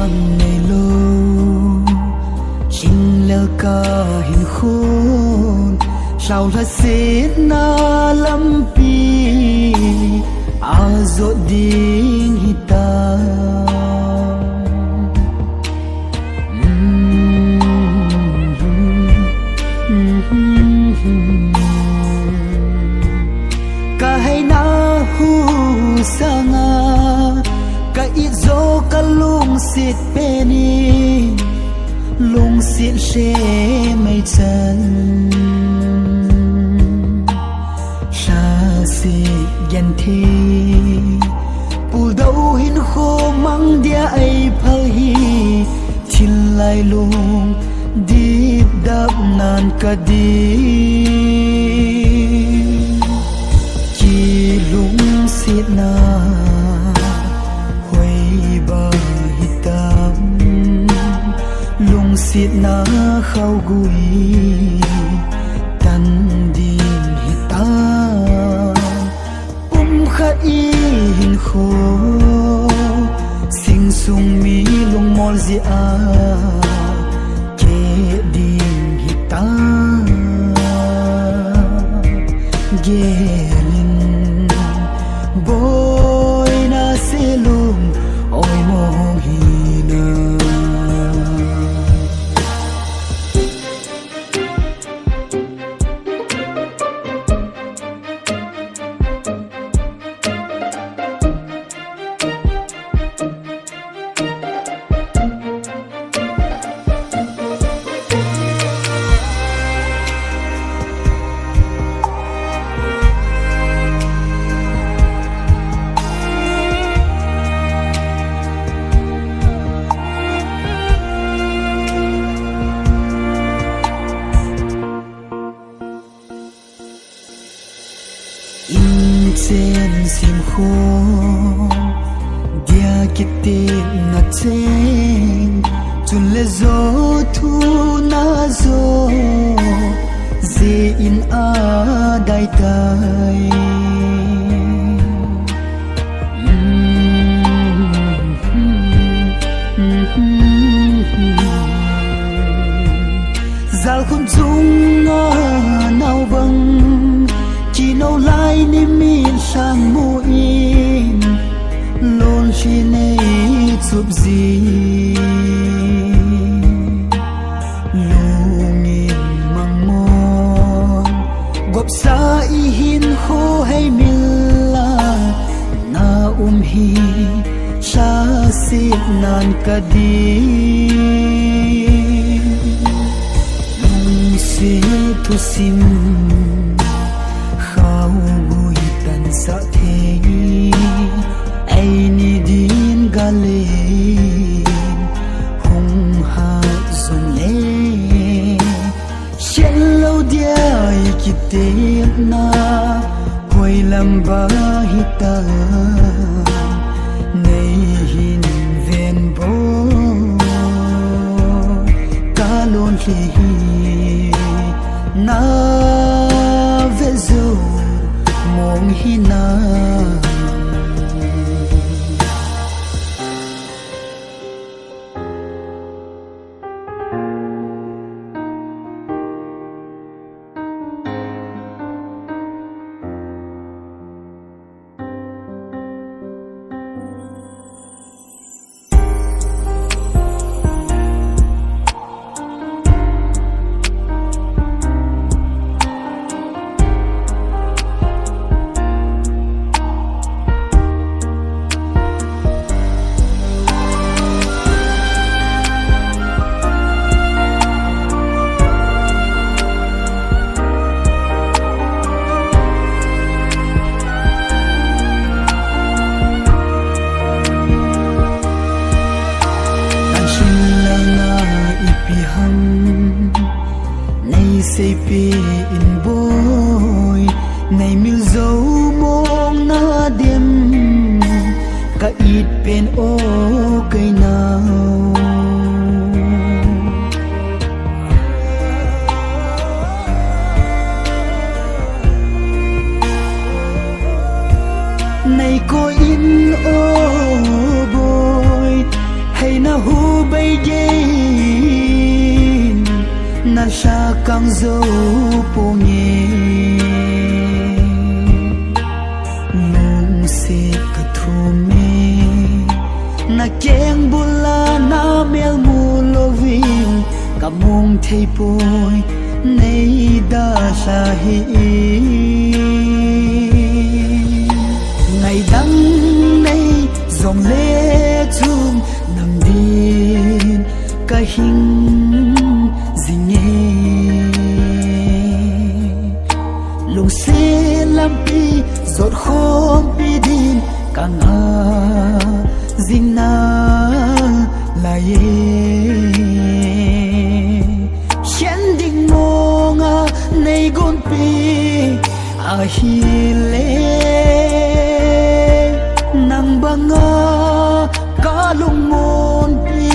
mang này lâu xin lỡ cả hình khôn sao là xếp na lâm pi a dỗ đinh hita cả hay na hu sanga cả ít dỗ cả lung xịt penny lung xịt xe mây chân gen thi pu đâu hin khô mang dia ai phai hi thil lai lung deep dap nan ka di chi lung sit na hoi ba hitam lung sit na khau gui tan din hitam khát in khô sinh sung mi lung mol gì à kê đình hita gelin boy na selum oi mo hina trên sim khô dia kitim na chen chun le zo thu na zo ze in a dai tai zal khun chung nau bang chỉ nấu lại niềm min sang mũi lôn chi này chụp gì lung in mang mòn gộp xa y hin khô hay mila na hi sa xịt nan ka đi lung si thu sim sa thế ai ni din galen hung ha zon le shen lâu dia kitem na hoi lam ba hita nei hin ven bo kalon li na vezo mong hina say pi in boy ngày mil dấu mong na đêm cả ít bên ô cây nào này có in ô boy hay na hu bay dên na sa căng dấu po nhé nung se ka thu me na keng bula na mel mu loving kamung thei poi nei da sa hi ngày đắng nay dòng lệ chung nằm điên cả hình gì nhé lùng xe làm pi giọt khom pi din cả ngà dinh na là ye khen đình mong à nay gon pi à hi lệ nang banga kalung mon pi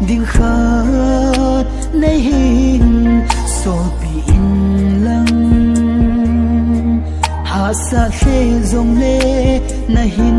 ding khat nei hin so pi in lang ha sa khe zong le na hin